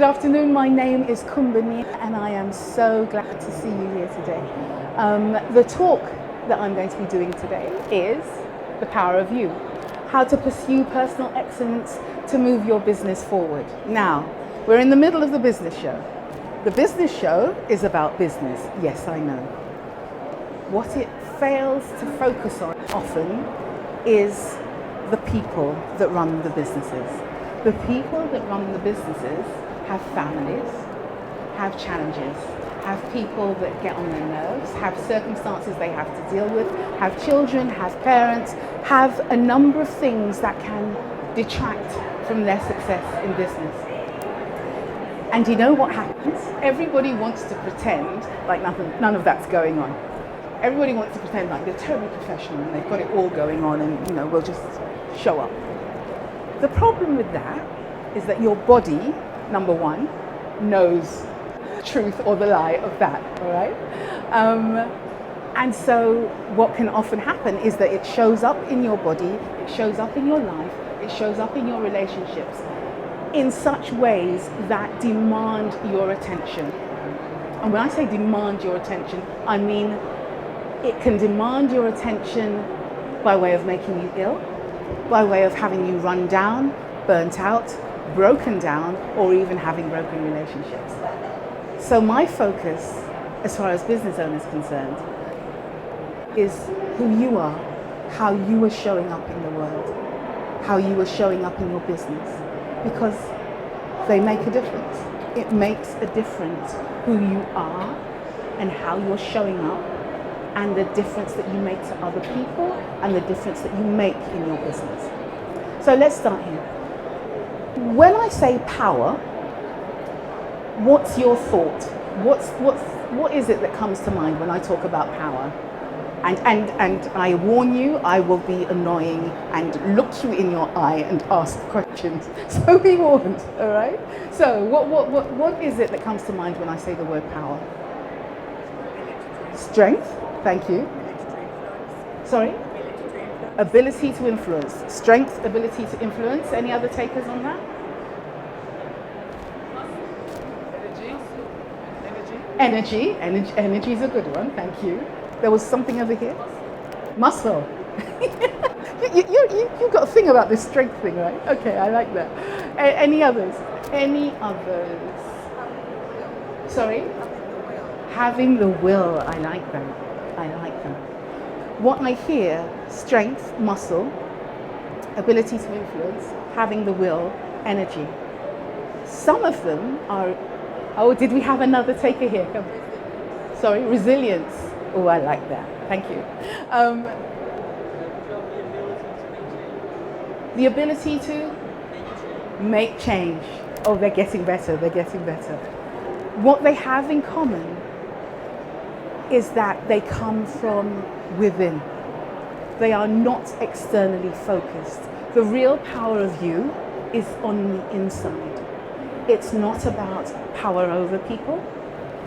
Good afternoon, my name is Kuumba Nia and I am so glad to see you here today. The talk that I'm going to be doing today is the power of you. How to pursue personal excellence to move your business forward. Now, we're in the middle of the business show. The business show is about business, yes I know. What it fails to focus on often is the people that run the businesses. The people that run the businesses have families, have challenges, have people that get on their nerves, have circumstances they have to deal with, have children, have parents, have a number of things that can detract from their success in business. And you know what happens? Everybody wants to pretend like none of that's going on. Everybody wants to pretend like they're terribly professional and they've got it all going on and we'll just show up. The problem with that is that your body, number one, knows the truth or the lie of that, all right? And so what can often happen is that it shows up in your body, it shows up in your life, it shows up in your relationships in such ways that demand your attention. And when I say demand your attention, I mean it can demand your attention by way of making you ill, by way of having you run down, burnt out, broken down, or even having broken relationships. So my focus, as far as business owners are concerned, is who you are, how you are showing up in the world, how you are showing up in your business, because they make a difference. It makes a difference who you are and how you're showing up, and the difference that you make to other people and the difference that you make in your business. So let's start here. When I say power, what's your thought? What is it that comes to mind when I talk about power? And I warn you, I will be annoying and look you in your eye and ask questions. So be warned, all right? So what is it that comes to mind when I say the word power? Strength. Thank you. Sorry? Ability to influence. Strength, ability to influence. Any other takers on that? Energy. Energy is a good one. Thank you. There was something over here. Muscle. You've got a thing about this strength thing, right? Okay, I like that. Any others? Any others? Sorry? Having the will. I like that. I like that. What I hear, strength, muscle, ability to influence, having the will, energy. Some of them are, oh, did we have another taker here? Come. Sorry, resilience. Oh, I like that. Thank you. The ability to make change. Oh, they're getting better. They're getting better. What they have in common is that they come from within. They are not externally focused. The real power of you is on the inside. It's not about power over people.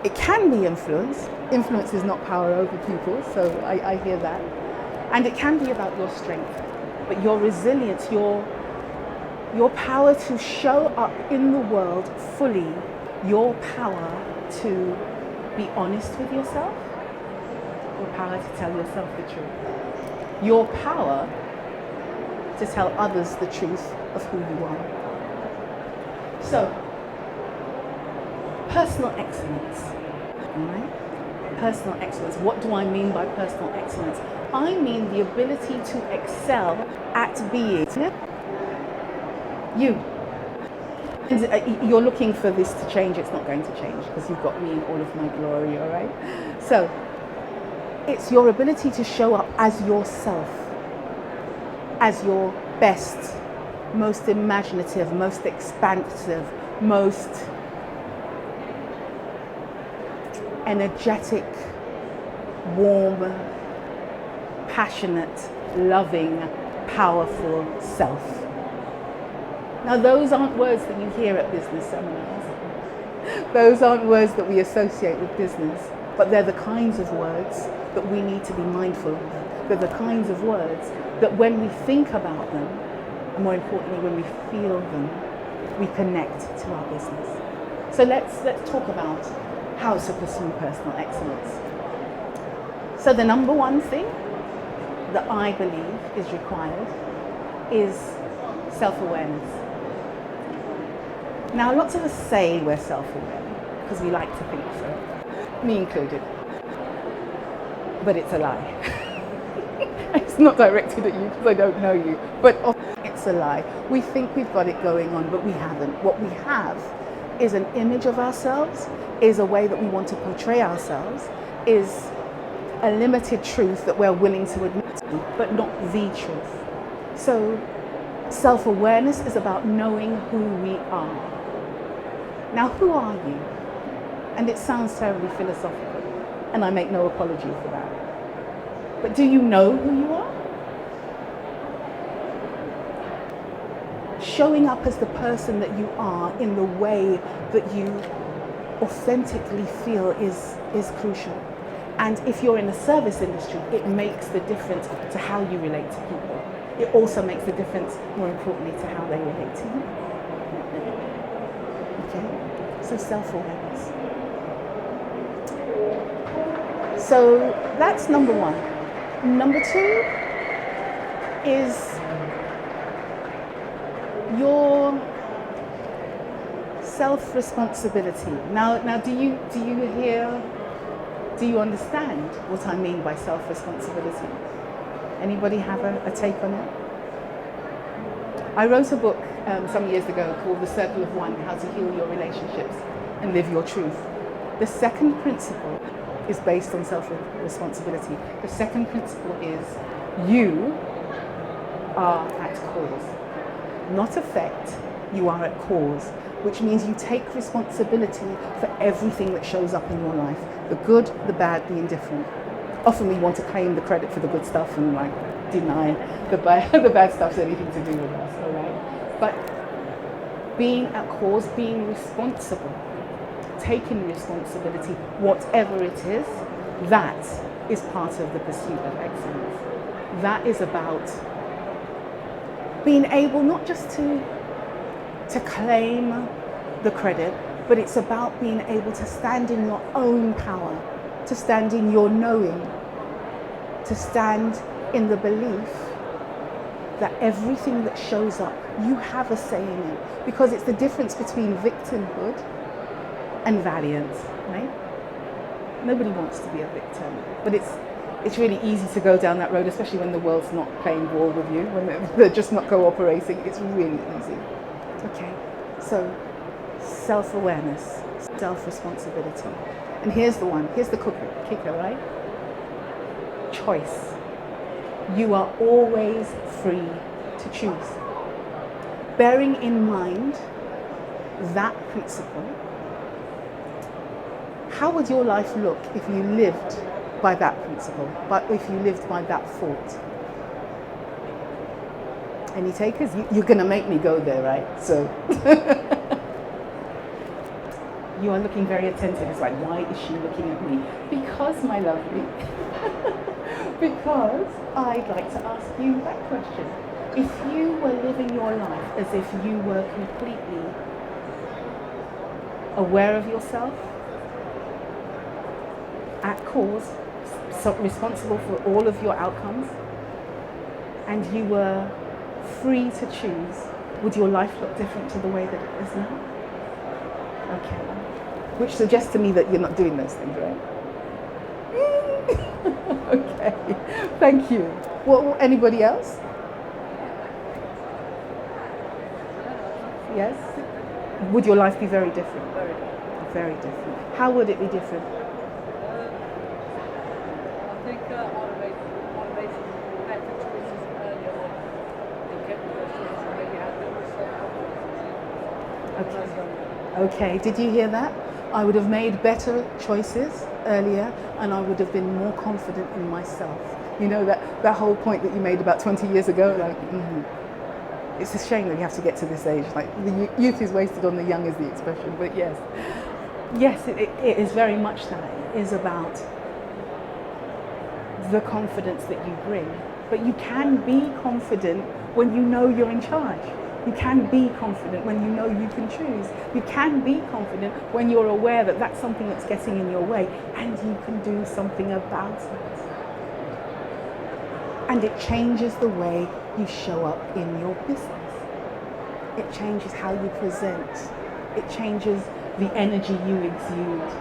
It can be influence. Influence is not power over people, so I hear that. And it can be about your strength, but your resilience, your power to show up in the world fully, your power to be honest with yourself, your power to tell yourself the truth, your power to tell others the truth of who you are. So, personal excellence, all right? Personal excellence. What do I mean by personal excellence? I mean the ability to excel at being you. And you're looking for this to change. It's not going to change because you've got me in all of my glory, all right? So, it's your ability to show up as yourself, as your best, most imaginative, most expansive, most energetic, warm, passionate, loving, powerful self. Now, those aren't words that you hear at business seminars. Those aren't words that we associate with business, but they're the kinds of words that we need to be mindful of. They're the kinds of words that when we think about them, and more importantly, when we feel them, we connect to our business. So let's talk about how to pursue personal excellence. So the number one thing that I believe is required is self-awareness. Now, lots of us say we're self-aware because we like to think so, me included, but it's a lie. It's not directed at you because I don't know you, but it's a lie. We think we've got it going on, but we haven't. What we have is an image of ourselves, is a way that we want to portray ourselves, is a limited truth that we're willing to admit to, but not the truth. So self-awareness is about knowing who we are. Now, who are you? And it sounds terribly philosophical, and I make no apology for that. But do you know who you are? Showing up as the person that you are in the way that you authentically feel is crucial. And if you're in the service industry, it makes the difference to how you relate to people. It also makes the difference, more importantly, to how they relate to you. Okay? So self-awareness. So that's number one. Number two is your self-responsibility. Now, do you understand what I mean by self-responsibility? Anybody have a take on it? I wrote a book some years ago called The Circle of One: How to Heal Your Relationships and Live Your Truth. The second principle is based on self-responsibility. The second principle is you are at cause, not effect. You are at cause, which means you take responsibility for everything that shows up in your life, the good, the bad, the indifferent. Often we want to claim the credit for the good stuff and like deny the bad stuff's anything to do with us, all right? But being at cause, being responsible, taking responsibility, whatever it is, that is part of the pursuit of excellence. That is about being able not just to claim the credit, but it's about being able to stand in your own power, to stand in your knowing, to stand in the belief that everything that shows up, you have a say in it. Because it's the difference between victimhood and valiance, right? Nobody wants to be a victim, but it's really easy to go down that road, especially when the world's not playing ball with you, when they're just not cooperating. It's really easy. Okay, so self-awareness, self-responsibility. And here's the one, here's the kicker, right? Choice. You are always free to choose. Bearing in mind that principle, how would your life look if you lived by that principle, but if you lived by that thought? Any takers? You're going to make me go there, right? So you are looking very attentive. It's like, why is she looking at me? Because, my lovely, because I'd like to ask you that question. If you were living your life as if you were completely aware of yourself, at cause, responsible for all of your outcomes, and you were free to choose, would your life look different to the way that it is now? Okay. Which suggests to me that you're not doing those things, right? Okay. Thank you. Well, anybody else? Yes? Would your life be very different? Very different. Very different. How would it be different? I think I would have made some better choices earlier on and kept those choices and maybe had them self-confidence. Okay. Did you hear that? I would have made better choices earlier and I would have been more confident in myself. You know, that whole point that you made about 20 years ago, like, it's a shame that you have to get to this age. Like, the youth is wasted on the young is the expression, but yes. Yes, it is very much that. It is about the confidence that you bring. But you can be confident when you know you're in charge. You can be confident when you know you can choose. You can be confident when you're aware that that's something that's getting in your way and you can do something about it. And it changes the way you show up in your business. It changes how you present. It changes the energy you exude.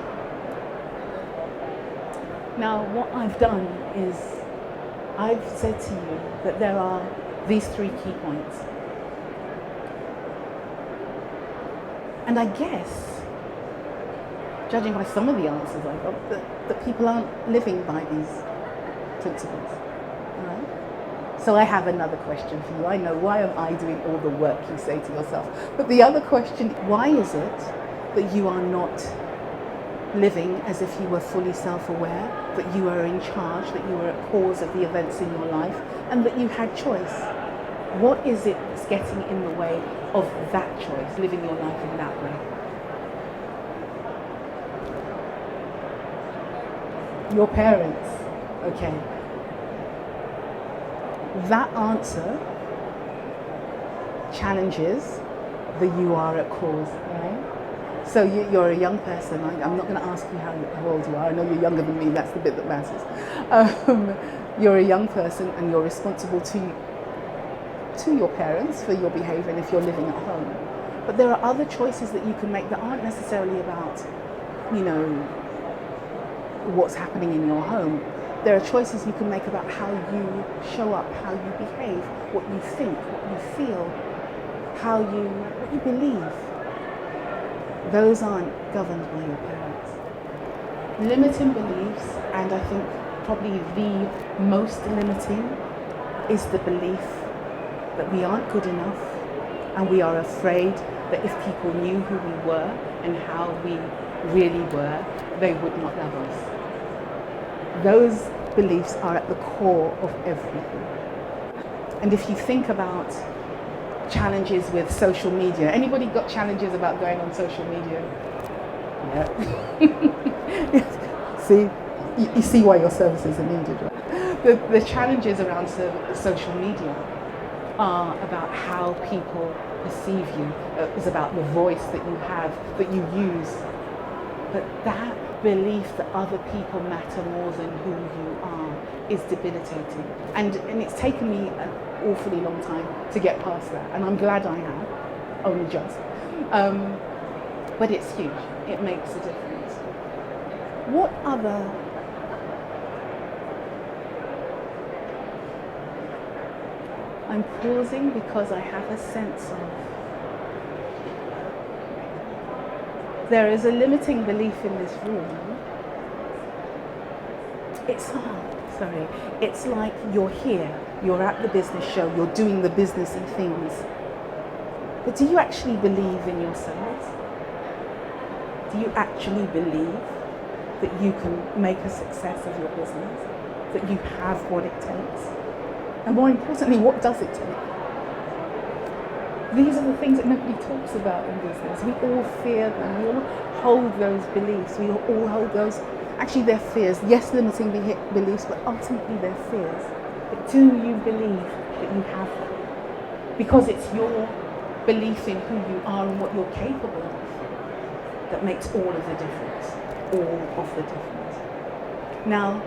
Now, what I've done is I've said to you that there are these 3 key points. And I guess, judging by some of the answers I got, that people aren't living by these principles. Right? So I have another question for you. I know, why am I doing all the work, you say to yourself? But the other question, why is it that you are not living as if you were fully self-aware, that you are in charge, that you are at cause of the events in your life, and that you had choice? What is it that's getting in the way of that choice, living your life in that way? Your parents, okay. That answer challenges the you are at cause, right? So you're a young person. I'm not going to ask you how old you are. I know you're younger than me. That's the bit that matters. You're a young person and you're responsible to your parents for your behaviour and if you're living at home. But there are other choices that you can make that aren't necessarily about, what's happening in your home. There are choices you can make about how you show up, how you behave, what you think, what you feel, what you believe. Those aren't governed by your parents. Limiting beliefs, and I think probably the most limiting, is the belief that we aren't good enough, and we are afraid that if people knew who we were and how we really were, they would not love us. Those beliefs are at the core of everything. And if you think about challenges with social media, anybody got challenges about going on social media? Yeah. See, you see why your services are needed, right? The challenges around social media are about how people perceive you. It's about the voice that you have, that you use. But that belief that other people matter more than who you are is debilitating. And it's taken me an awfully long time to get past that. And I'm glad I have, only just. But it's huge. It makes a difference. What other I'm pausing because I have a sense of there is a limiting belief in this room. It's like you're here, you're at the business show, you're doing the businessy things. But do you actually believe in yourselves? Do you actually believe that you can make a success of your business? That you have what it takes? And more importantly, what does it take? These are the things that nobody talks about in business. We all fear them. We all hold those beliefs. We all hold those, actually they're fears. Yes, limiting beliefs, but ultimately they're fears. But do you believe that you have them? Because it's your belief in who you are and what you're capable of that makes all of the difference. All of the difference. Now,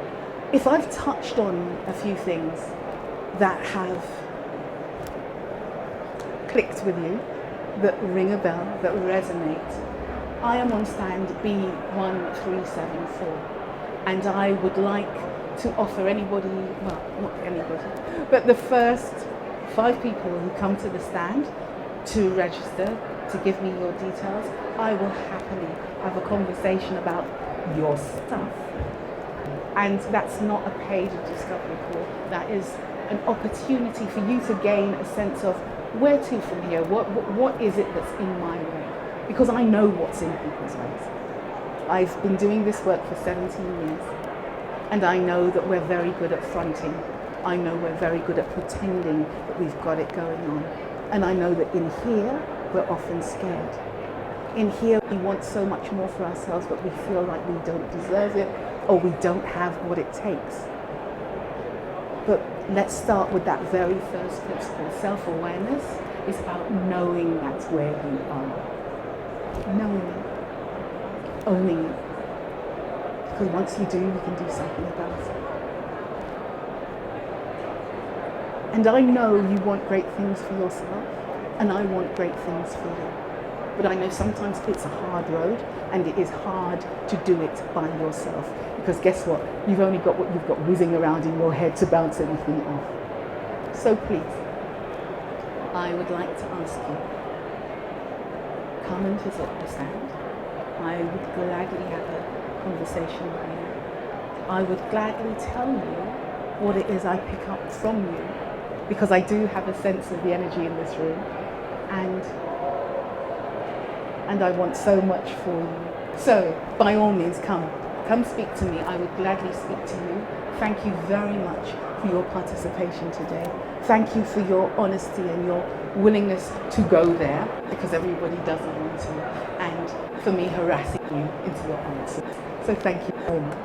if I've touched on a few things that have clicked with you, that ring a bell, that resonate, I am on stand B1374, and I would like to offer anybody, well, not anybody, but the first 5 people who come to the stand to register, to give me your details, I will happily have a conversation about your stuff. And that's not a paid discovery call, that is an opportunity for you to gain a sense of where to from here, what is it that's in my way? Because I know what's in people's ways. I've been doing this work for 17 years, and I know that we're very good at fronting. I know we're very good at pretending that we've got it going on. And I know that in here, we're often scared. In here, we want so much more for ourselves, but we feel like we don't deserve it, or we don't have what it takes. But let's start with that very first principle, self-awareness It's about knowing that's where you are. Knowing it. Owning it. Because once you do, you can do something about it. And I know you want great things for yourself, and I want great things for you. But I know sometimes it's a hard road, and it is hard to do it by yourself. Because guess what? You've only got what you've got whizzing around in your head to bounce anything off. So please, I would like to ask you, come and visit the stand. I would gladly have a conversation with you. I would gladly tell you what it is I pick up from you, because I do have a sense of the energy in this room, and I want so much for you. So by all means, come speak to me. I would gladly speak to you. Thank you very much for your participation today. Thank you for your honesty and your willingness to go there, because everybody doesn't want to, and for me harassing you into your answers. So thank you very much.